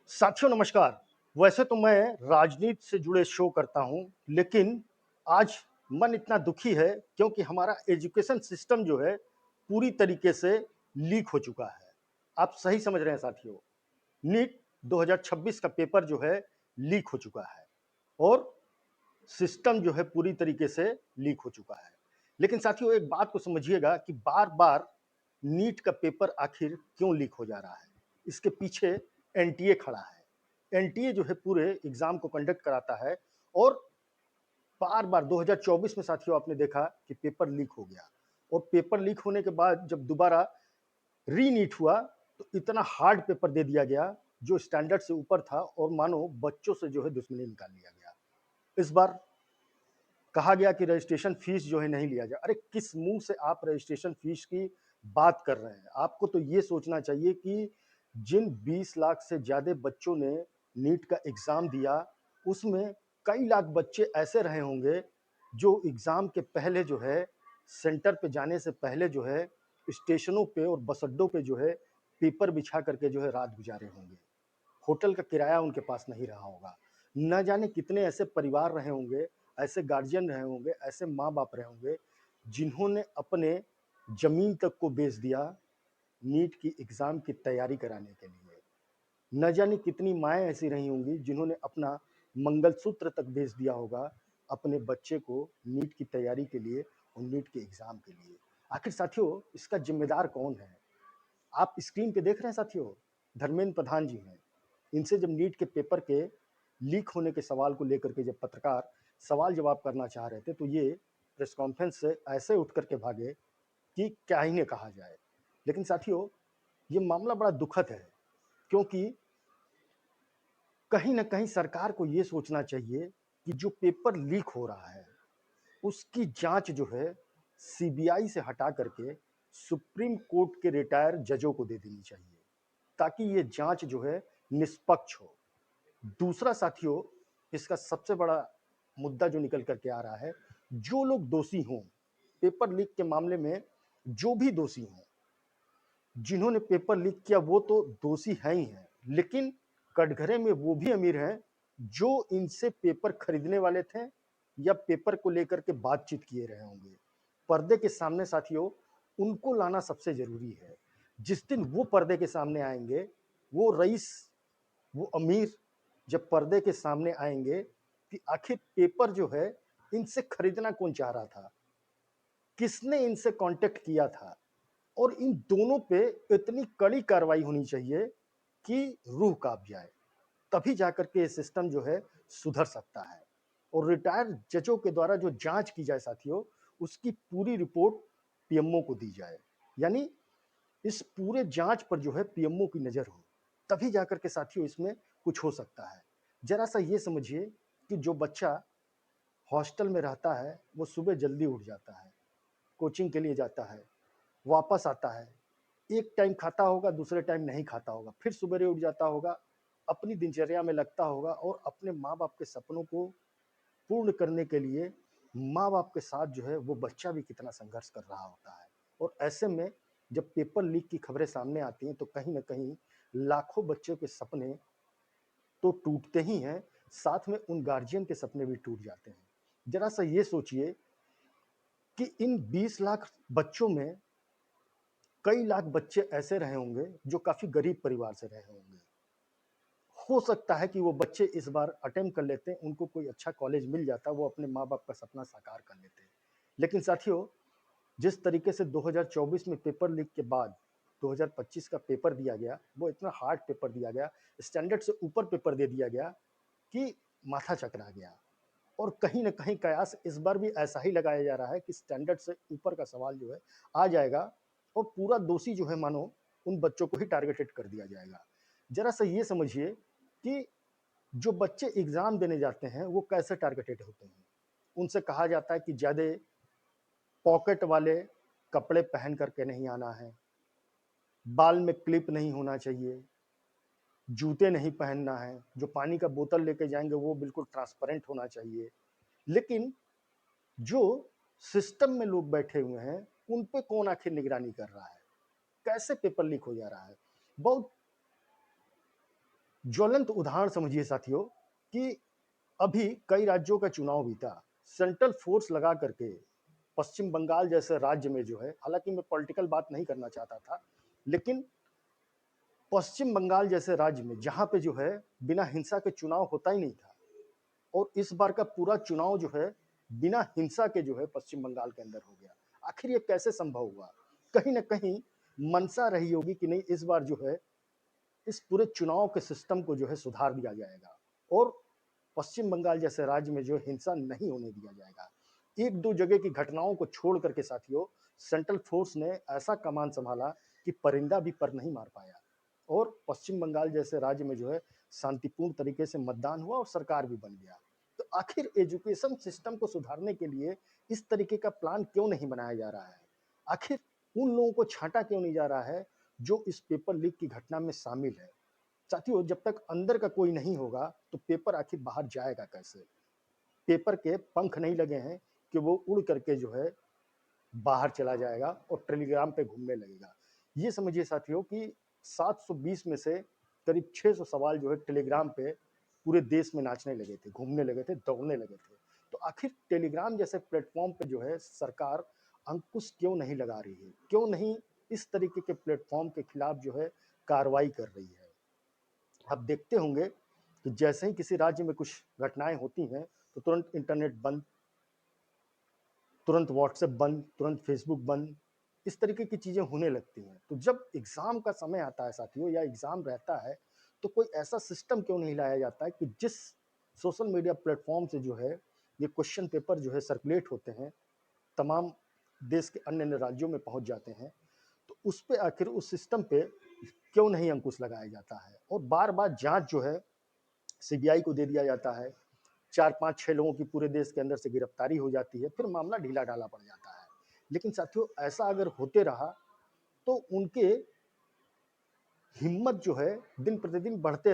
साथियों नमस्कार। वैसे तो मैं राजनीति से जुड़े शो करता हूँ, लेकिन आज मन इतना दुखी है क्योंकि हमारा एजुकेशन सिस्टम जो है पूरी तरीके से लीक हो चुका है। आप सही समझ रहे हैं साथियों। नीट 2026 का पेपर जो है लीक हो चुका है और सिस्टम जो है पूरी तरीके से लीक हो चुका है। लेकिन साथियों एक बात को समझिएगा कि बार-बार नीट का पेपर आखिर क्यों लीक हो जा रहा है? इसके पीछे एनटीए खड़ा है। एनटीए जो है पूरे एग्जाम को कंडक्ट कराता है और बार-बार 2024 में साथियों आपने देखा कि पेपर लीक हो गया और पेपर लीक होने के बाद जब दोबारा रीनीट हुआ तो इतना हार्ड पेपर दे दिया गया जो स्टैंडर्ड से ऊपर था और मानो बच्चों से जो है दुश्मनी निकाल लिया गया। इस बार कहा गया कि रजिस्ट्रेशन फीस जो है नहीं लिया जाए। अरे किस मुंह से आप रजिस्ट्रेशन फीस की बात कर रहे हैं? आपको तो ये सोचना चाहिए कि जिन 20 लाख से ज़्यादा बच्चों ने नीट का एग्ज़ाम दिया, उसमें कई लाख बच्चे ऐसे रहे होंगे जो एग्ज़ाम के पहले जो है सेंटर पे जाने से पहले जो है स्टेशनों पे और बस अड्डों पे जो है पेपर बिछा करके जो है रात गुज़ारे होंगे। होटल का किराया उनके पास नहीं रहा होगा। न जाने कितने ऐसे परिवार रहे होंगे, ऐसे गार्जियन रहे होंगे, ऐसे माँ-बाप रहे होंगे, जिन्होंने अपने ज़मीन तक को बेच दिया नीट की एग्ज़ाम की तैयारी कराने के लिए। न जाने कितनी माएँ ऐसी रही होंगी जिन्होंने अपना मंगलसूत्र तक बेच दिया होगा अपने बच्चे को नीट की तैयारी के लिए और नीट के एग्ज़ाम के लिए। आखिर साथियों इसका ज़िम्मेदार कौन है? आप स्क्रीन पे देख रहे हैं साथियों, धर्मेंद्र प्रधान जी हैं। इनसे जब नीट के पेपर के लीक होने के सवाल को लेकर के जब पत्रकार सवाल जवाब करना चाह रहे थे, तो ये प्रेस कॉन्फ्रेंस से ऐसे उठ कर के भागे कि क्या ही ने कहा जाए। लेकिन साथियों, ये मामला बड़ा दुखद है क्योंकि कहीं न कहीं सरकार को ये सोचना चाहिए कि जो पेपर लीक हो रहा है, उसकी जाँच जो है सीबीआई से हटा करके सुप्रीम कोर्ट के रिटायर्ड जजों को दे देनी चाहिए, ताकि ये जाँच जो है निष्पक्ष हो। दूसरा साथियों, इसका सबसे बड़ा मुद्दा जो निकल कर के आ रहा है, जो लोग दोषी हों, पेपर लीक के मामले में जो भी दोषी हों, जिन्होंने पेपर लीक किया वो तो दोषी हैं ही हैं, लेकिन कटघरे में वो भी अमीर हैं, जो इनसे पेपर खरीदने वाले थे या पेपर को लेकर के बातचीत किए रहे होंगे। पर्दे के सामने साथियों, उनको लाना सबसे ज़रूरी है। जिस दिन वो पर्दे के सामने आएँगे, वो रईस, वो अमीर जब पर्दे के सामने आएँगे कि आखिर पेपर जो है, इनसे खरीदना कौन चाह रहा था? किसने इनसे कॉन्टैक्ट किया था? और इन दोनों पे इतनी कड़ी कार्रवाई होनी चाहिए कि रूह काँप जाए। तभी जाकर के ये सिस्टम जो है सुधर सकता है। और रिटायर्ड जजों के द्वारा जो जाँच की जाए साथियों, उसकी पूरी रिपोर्ट पीएमओ को दी जाए। यानी इस पूरे जाँच पर जो है पीएमओ की नज़र हो। तभी जाकर के साथियों इसमें कुछ हो सकता है। ज़रा-सा ये समझिए कि जो बच्चा हॉस्टल में रहता है, वो सुबह जल्दी उठ जाता है, कोचिंग के लिए जाता है, वापस आता है, एक टाइम खाता होगा, दूसरे टाइम नहीं खाता होगा, फिर सवेरे उठ जाता होगा, अपनी दिनचर्या में लगता होगा और अपने माँ-बाप के सपनों को पूर्ण करने के लिए माँ-बाप के साथ जो है वो बच्चा भी कितना संघर्ष कर रहा होता है। और ऐसे में जब पेपर लीक की खबरें सामने आती हैं तो कहीं न कहीं लाखों बच्चों के सपने तो टूटते ही हैं, साथ में उन गार्जियन के सपने भी टूट जाते हैं। ज़रा-सा ये सोचिए कि इन 20 लाख बच्चों में कई लाख बच्चे ऐसे रहे होंगे जो काफ़ी गरीब परिवार से रहे होंगे। हो सकता है कि वो बच्चे इस बार अटेम्प्ट कर लेते हैं, उनको कोई अच्छा कॉलेज मिल जाता, वो अपने माँ-बाप का सपना साकार कर लेते। लेकिन साथियों, जिस तरीके से 2024 में पेपर लीक के बाद 2025 का पेपर दिया गया, वो इतना हार्ड पेपर दिया गया, स्टैंडर्ड से ऊपर पेपर दे दिया गया कि माथा चकरा गया। और कहीं न कहीं कयास इस बार भी ऐसा ही लगाया जा रहा है कि स्टैंडर्ड से ऊपर का सवाल जो है आ जाएगा और पूरा दोषी जो है मानो उन बच्चों को ही टारगेटेड कर दिया जाएगा। ज़रा-सा ये समझिए कि जो बच्चे एग्ज़ाम देने जाते हैं, वो कैसे टारगेटेड होते हैं? उनसे कहा जाता है कि ज़्यादा पॉकेट वाले कपड़े पहन कर के नहीं आना है, बाल में क्लिप नहीं होना चाहिए, जूते नहीं पहनना है, जो पानी का बोतल लेके जाएँगे वो बिल्कुल ट्रांसपेरेंट होना चाहिए। लेकिन जो सिस्टम में लोग बैठे हुए हैं, उन पे कौन आखिर निगरानी कर रहा है? कैसे पेपर लीक हो जा रहा है? बहुत ज्वलंत उदाहरण समझिए साथियों कि अभी कई राज्यों का चुनाव बीता, सेंट्रल फोर्स लगा करके पश्चिम बंगाल जैसे राज्य में जो है, हालांकि मैं पॉलिटिकल बात नहीं करना चाहता था, लेकिन पश्चिम बंगाल जैसे राज्य में जहां पे जो है बिना हिंसा के चुनाव होता ही नहीं था, और इस बार का पूरा चुनाव जो है बिना हिंसा के जो है पश्चिम बंगाल के अंदर हो गया। आखिर ये कैसे संभव हुआ? कहीं ना कहीं मंशा रही होगी कि नहीं, इस बार जो है इस पूरे चुनाव के सिस्टम को जो है सुधार दिया जाएगा और पश्चिम बंगाल जैसे राज्य में जो हिंसा नहीं होने दिया जाएगा। एक दो जगह की घटनाओं को छोड़ करके साथियों, सेंट्रल फोर्स ने ऐसा कमान संभाला कि परिंदा भी पर नहीं मार पाया, और पश्चिम बंगाल जैसे राज्य में जो है शांतिपूर्ण तरीके से मतदान हुआ और सरकार भी बन गया। तो आखिर एजुकेशन सिस्टम को सुधारने के लिए इस तरीके का प्लान क्यों नहीं बनाया जा रहा है? आखिर उन लोगों को छांटा क्यों नहीं जा रहा है जो इस पेपर लीक की घटना में शामिल है? साथियों, जब तक अंदर का कोई नहीं होगा तो पेपर आखिर बाहर जाएगा कैसे? पेपर के पंख नहीं लगे हैं कि वो उड़ करके जो है बाहर चला जाएगा और टेलीग्राम पे घूमने लगेगा। ये समझिए साथियों कि 720 में से करीब 600 सवाल जो है टेलीग्राम पे पूरे देश में नाचने लगे थे, घूमने लगे थे, दौड़ने लगे थे। तो आखिर टेलीग्राम जैसे प्लेटफॉर्म पे जो है सरकार अंकुश क्यों नहीं लगा रही है? क्यों नहीं इस तरीके के प्लेटफॉर्म के खिलाफ जो है कार्रवाई कर रही है? आप देखते होंगे कि जैसे ही किसी राज्य में कुछ घटनाएं होती हैं तो तुरंत इंटरनेट बंद, तुरंत व्हाट्सएप बंद, तुरंत फेसबुक बंद, इस तरीके की चीज़ें होने लगती हैं। तो जब एग्ज़ाम का समय आता है साथियों, या एग्ज़ाम रहता है, तो कोई ऐसा सिस्टम क्यों नहीं लाया जाता है कि जिस सोशल मीडिया प्लेटफॉर्म से जो है ये क्वेश्चन पेपर जो है सर्कुलेट होते हैं, तमाम देश के अन्य अन्य राज्यों में पहुंच जाते हैं, तो उस पे आखिर उस सिस्टम पे क्यों नहीं अंकुश लगाया जाता है? और बार बार जांच जो है सीबीआई को दे दिया जाता है, 4-5-6 लोगों की पूरे देश के अंदर से गिरफ्तारी हो जाती है, फिर मामला ढीला-ढाला पड़ जाता है। लेकिन साथियों, ऐसा अगर होते रहा तो उनके हिम्मत जो है दिन प्रतिदिन बढ़ते